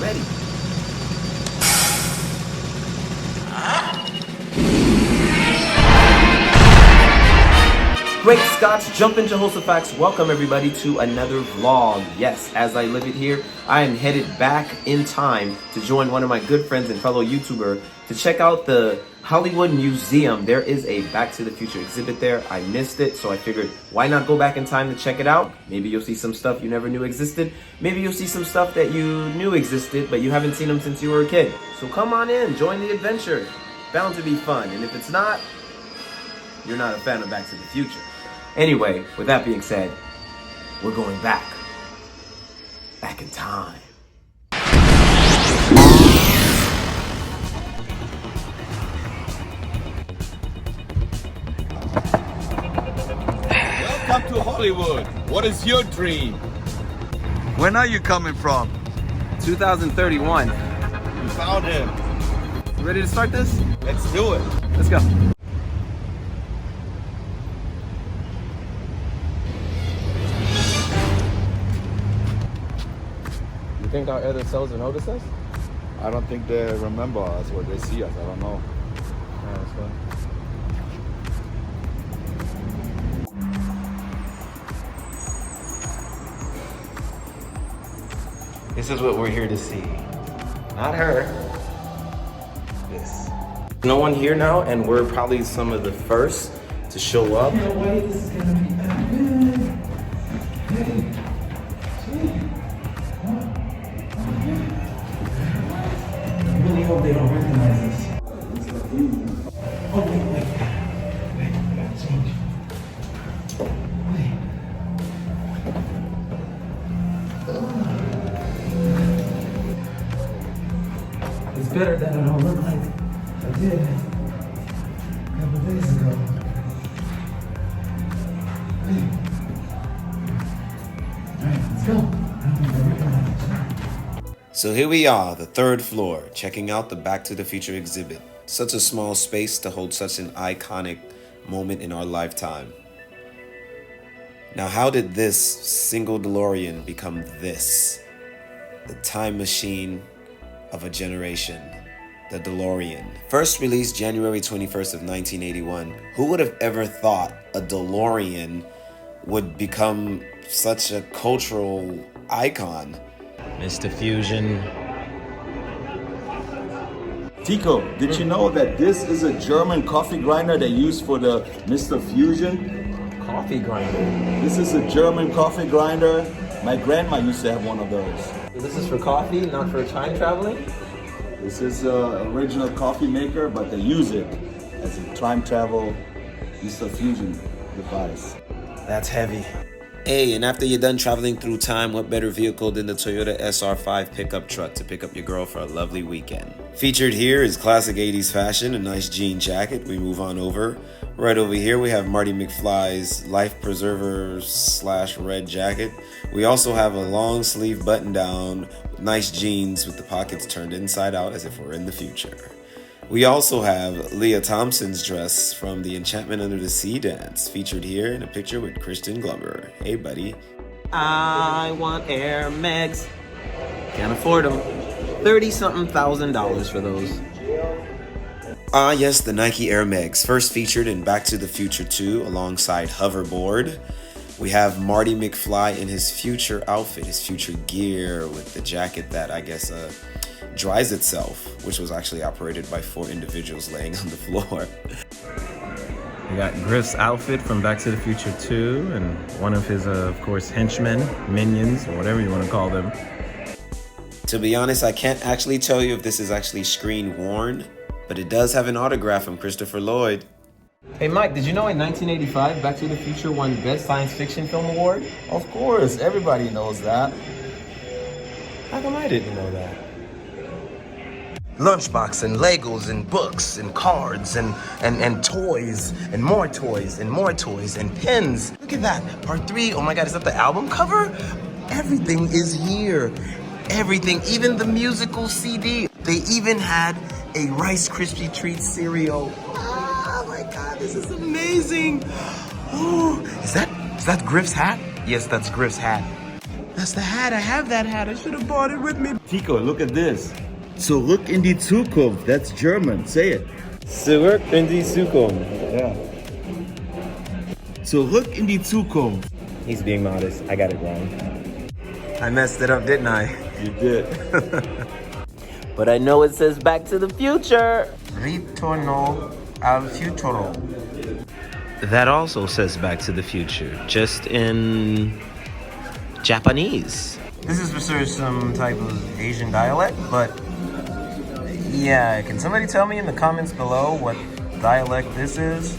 Ready. Great Scots, jumping Jehoshaphat's. Welcome everybody to another vlog. Yes, as I live it here, I am headed back in time to join one of my good friends and fellow YouTuber to check out the Hollywood Museum. There is a Back to the Future exhibit there. I missed it, so I figured why not go back in time to check it out? Maybe you'll see some stuff you never knew existed. Maybe you'll see some stuff that you knew existed, but you haven't seen them since you were a kid. So come on in, join the adventure. Bound to be fun, and if it's not, you're not a fan of Back to the Future. Anyway, with that being said, we're going back in time. Welcome to Hollywood. What is your dream? When are you coming from? 2031. You found him. You ready to start this? Let's do it. Let's go. You think our other cells will notice us? I don't think they remember us or they see us. I don't know. That's fine. This is what we're here to see. Not her. This. No one here now, and we're probably some of the first to show up. Can't wait. This is gonna be epic. I really hope they don't recognize us. Oh, wait, I gotta change. Wait. It's better that I don't look like I did a couple days ago. Alright, let's go. So here we are, the third floor, checking out the Back to the Future exhibit. Such a small space to hold such an iconic moment in our lifetime. Now, how did this single DeLorean become this? The time machine of a generation, the DeLorean. First released January 21st of 1981. Who would have ever thought a DeLorean would become such a cultural icon? Mr. Fusion. Tico, did you know that this is a German coffee grinder they use for the Mr. Fusion? Coffee grinder. This is a German coffee grinder. My grandma used to have one of those. So this is for coffee, not for time traveling? This is an original coffee maker, but they use it as a time travel Mr. Fusion device. That's heavy. Hey, and after you're done traveling through time, what better vehicle than the Toyota SR5 pickup truck to pick up your girl for a lovely weekend? Featured here is classic 80s fashion, a nice jean jacket. We move on over. Right over here, we have Marty McFly's life preserver / red jacket. We also have a long sleeve button down, nice jeans with the pockets turned inside out as if we're in the future. We also have Leah Thompson's dress from the Enchantment Under the Sea dance, featured here in a picture with Kristen Glover. Hey, buddy. I want Air Max. Can't afford them. $30-something thousand for those. Ah, yes, the Nike Air Max, first featured in Back to the Future 2 alongside Hoverboard. We have Marty McFly in his future outfit, his future gear with the jacket that I guess dries itself, which was actually operated by 4 individuals laying on the floor. We got Griff's outfit from Back to the Future 2 and one of his, of course, henchmen, minions, or whatever you want to call them. To be honest, I can't actually tell you if this is actually screen worn, but it does have an autograph from Christopher Lloyd. Hey Mike, did you know in 1985, Back to the Future won Best Science Fiction Film Award? Of course, everybody knows that. How come I didn't know that? Lunchbox and Legos and books and cards and toys and more toys and more toys and pens. Look at that, part 3. Oh my God, is that the album cover? Everything is here. Everything, even the musical CD. They even had a Rice Krispie Treat cereal. Oh my God, this is amazing. Oh, is that Griff's hat? Yes, that's Griff's hat. That's the hat. I have that hat. I should have bought it with me. Tico, look at this. Zurück in die Zukunft. That's German. Say it. Zurück in die Zukunft. Yeah. Zurück in die Zukunft. He's being modest. I got it wrong. I messed it up, didn't I? You did. But I know it says Back to the Future. Ritorno al futuro. That also says Back to the Future, just in Japanese. This is for sure some type of Asian dialect, but yeah, can somebody tell me in the comments below what dialect this is?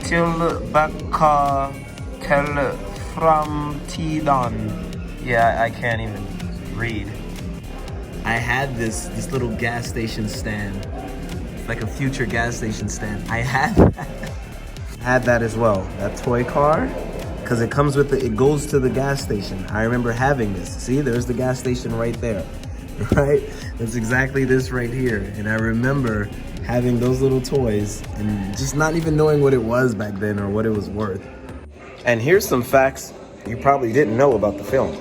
Till baka kel from tidan. Yeah, I can't even read. I had this little gas station stand, like a future gas station stand. I had that as well, that toy car, because it comes with it goes to the gas station. I remember having this. See, there's the gas station right there, right? That's exactly this right here. And I remember having those little toys and just not even knowing what it was back then or what it was worth. And here's some facts you probably didn't know about the film.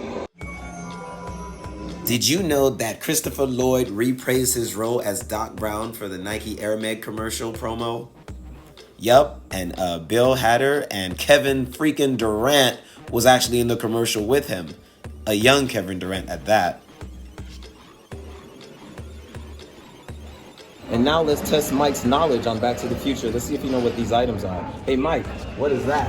Did you know that Christopher Lloyd reprised his role as Doc Brown for the Nike Air Mag commercial promo? Yup, and Bill Hader and Kevin freaking Durant was actually in the commercial with him. A young Kevin Durant at that. And now let's test Mike's knowledge on Back to the Future. Let's see if you know what these items are. Hey Mike, what is that?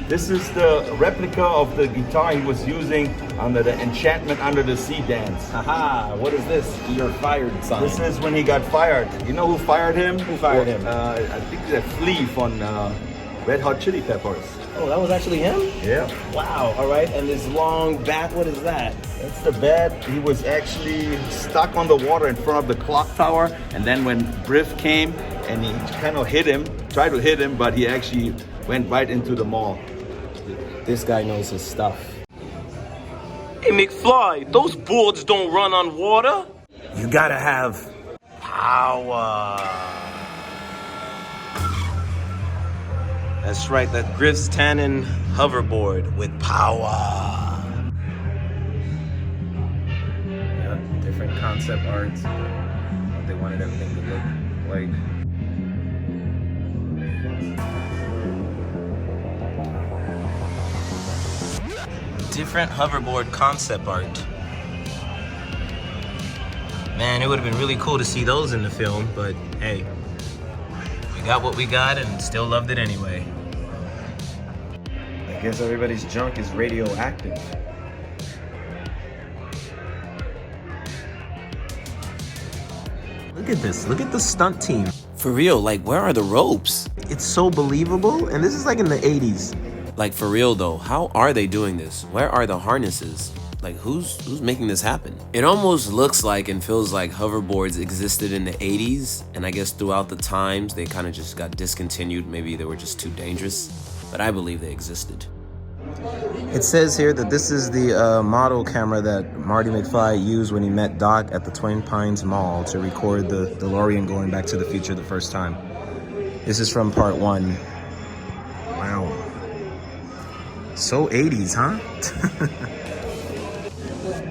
This is the replica of the guitar he was using under the Enchantment Under the Sea dance. Haha, what is this? You're fired sign. This is when he got fired. You know who fired him? Who fired him? I think the Flea from Red Hot Chili Peppers. Oh, that was actually him? Yeah. Wow, all right. And this long bat, what is that? That's the bat. He was actually stuck on the water in front of the clock tower. And then when Briff came and he kind of hit him, tried to hit him, but he actually went right into the mall. This guy knows his stuff. Hey McFly, those boards don't run on water. You gotta have power. That's right, that Griff's Tannen hoverboard with power. Yeah, different concept art. What they wanted everything to look like. Different hoverboard concept art. Man, it would have been really cool to see those in the film, but hey, we got what we got and still loved it anyway. I guess everybody's junk is radioactive. Look at this. Look at the stunt team. For real, like, where are the ropes? It's so believable, and this is like in the 80s. Like, for real though, how are they doing this? Where are the harnesses? Like, who's making this happen? It almost looks like and feels like hoverboards existed in the 80s, and I guess throughout the times they kind of just got discontinued. Maybe they were just too dangerous, but I believe they existed. It says here that this is the model camera that Marty McFly used when he met Doc at the Twin Pines Mall to record the DeLorean going back to the future the first time. This is from part 1. Wow. So 80s, huh?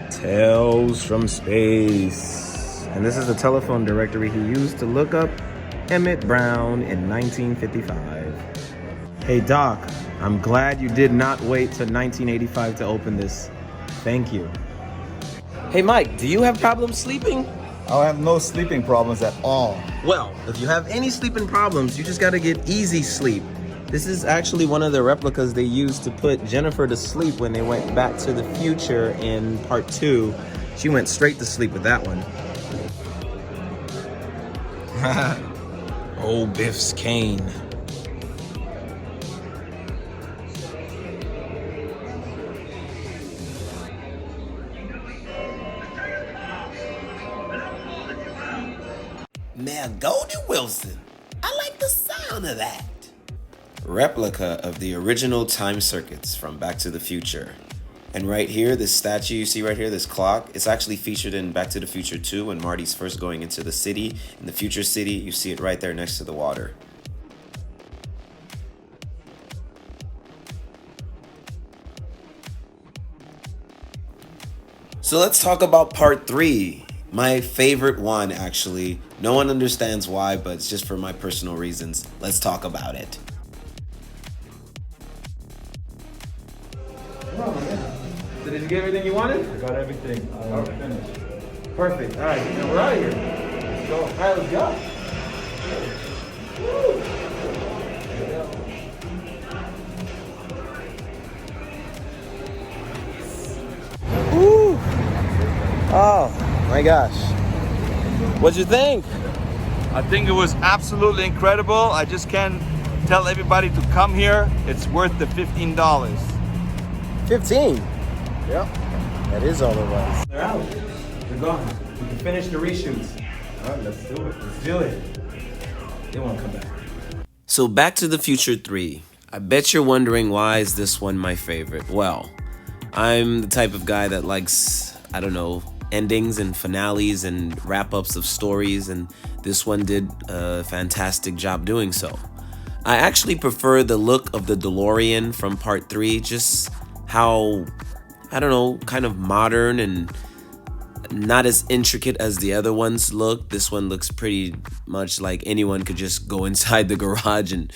Tales from Space. And this is the telephone directory he used to look up Emmett Brown in 1955. Hey Doc, I'm glad you did not wait till 1985 to open this. Thank you. Hey Mike, do you have problems sleeping? I have no sleeping problems at all. Well, if you have any sleeping problems, you just gotta get easy sleep. This is actually one of the replicas they used to put Jennifer to sleep when they went back to the future in part 2. She went straight to sleep with that one. Oh, Biff's cane. Now, Goldie Wilson, I like the sound of that. Replica of the original time circuits from Back to the Future. And right here, this statue you see right here, this clock, it's actually featured in Back to the Future 2 when Marty's first going into the city. In the future city, you see it right there next to the water. So let's talk about part 3. My favorite one, actually. No one understands why, but it's just for my personal reasons. Let's talk about it. So did you get everything you wanted? I got everything. I'm finished. Perfect. All right, then we're out of here. Let's go. All right, let's go. Woo! Oh my gosh. What'd you think? I think it was absolutely incredible. I just can't tell everybody to come here. It's worth the $15. 15. Yep. That is all it was. They're out. They're gone. We can finish the reshoots. All right, let's do it. Let's do it. They won't come back. So Back to the Future 3. I bet you're wondering why is this one my favorite. Well, I'm the type of guy that likes, I don't know, endings and finales and wrap-ups of stories, and this one did a fantastic job doing so. I actually prefer the look of the DeLorean from part 3, just how, I don't know, kind of modern and not as intricate as the other ones look. This one looks pretty much like anyone could just go inside the garage and,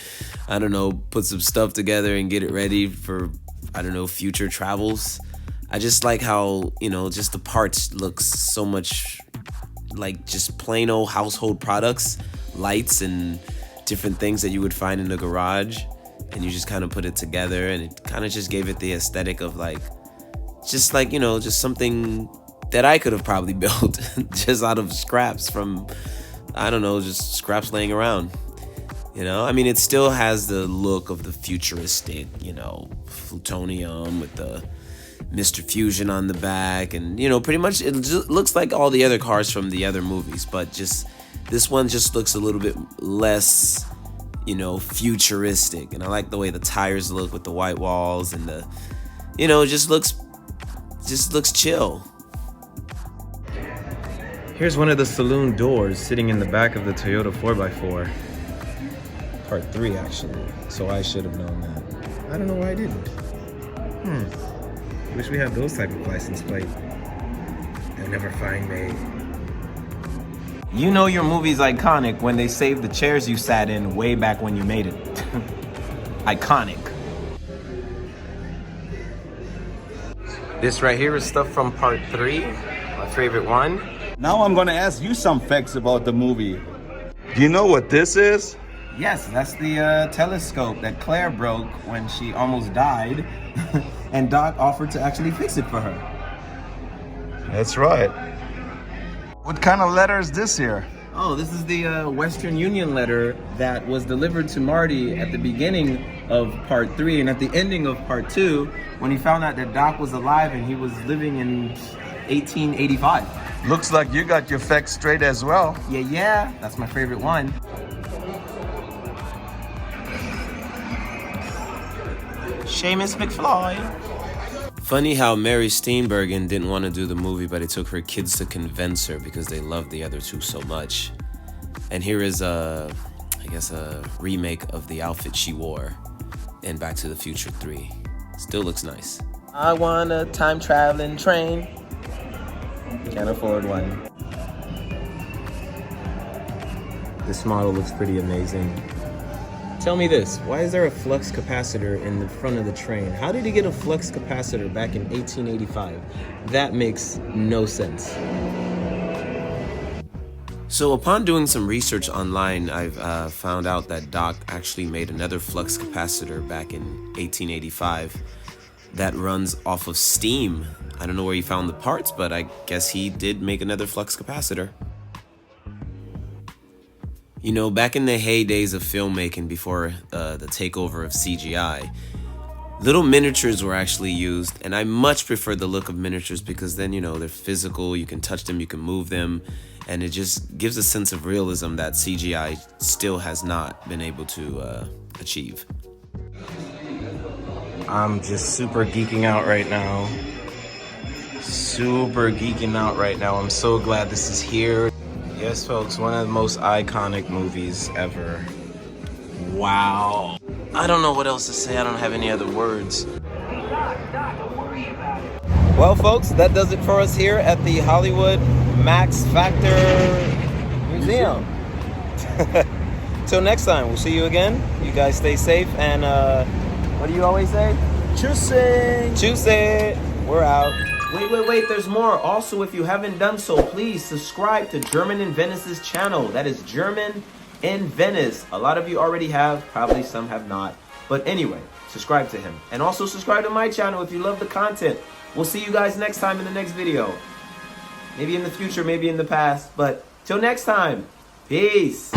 I don't know, put some stuff together and get it ready for, I don't know, future travels. I just like how, you know, just the parts looks so much like just plain old household products, lights and different things that you would find in the garage, and you just kind of put it together, and it kind of just gave it the aesthetic of like, just like, you know, just something that I could have probably built just out of scraps from, I don't know, just scraps laying around. You know, I mean, it still has the look of the futuristic, you know, plutonium with the Mr. Fusion on the back, and, you know, pretty much it just looks like all the other cars from the other movies, but just this one just looks a little bit less, you know, futuristic. And I like the way the tires look with the white walls, and the, you know, it just looks chill. Here's one of the saloon doors sitting in the back of the Toyota 4x4. Part 3, actually. So I should have known that. I don't know why I didn't. Wish we had those type of license plate. They'll never find me. You know your movie's iconic when they save the chairs you sat in way back when you made it. Iconic. This right here is stuff from part 3, my favorite one. Now I'm gonna ask you some facts about the movie. Do you know what this is? Yes, that's the telescope that Claire broke when she almost died, and Doc offered to actually fix it for her. That's right. What kind of letter is this here? Oh, this is the Western Union letter that was delivered to Marty at the beginning of part 3 and at the ending of part 2 when he found out that Doc was alive and he was living in 1885. Looks like you got your facts straight as well. Yeah, that's my favorite one. Seamus McFly. Funny how Mary Steenburgen didn't want to do the movie, but it took her kids to convince her because they loved the other two so much. And here is I guess a remake of the outfit she wore in Back to the Future 3. Still looks nice. I want a time traveling train. Can't afford one. This model looks pretty amazing. Tell me this, why is there a flux capacitor in the front of the train? How did he get a flux capacitor back in 1885? That makes no sense. So upon doing some research online, I've found out that Doc actually made another flux capacitor back in 1885 that runs off of steam. I don't know where he found the parts, but I guess he did make another flux capacitor. You know, back in the heydays of filmmaking before the takeover of CGI, little miniatures were actually used, and I much prefer the look of miniatures because then, you know, they're physical, you can touch them, you can move them, and it just gives a sense of realism that CGI still has not been able to achieve. I'm just super geeking out right now. Super geeking out right now. I'm so glad this is here. Yes, folks, one of the most iconic movies ever. Wow. I don't know what else to say. I don't have any other words. Doc, don't worry about it. Well, folks, that does it for us here at the Hollywood Max Factor Museum. Till next time, we'll see you again. You guys stay safe, and what do you always say? Choosing. We're out. Wait, there's more. Also, if you haven't done so, please subscribe to German in Venice's channel. That is German in Venice. A lot of you already have, probably some have not. But anyway, subscribe to him. And also subscribe to my channel if you love the content. We'll see you guys next time in the next video. Maybe in the future, maybe in the past. But till next time, peace.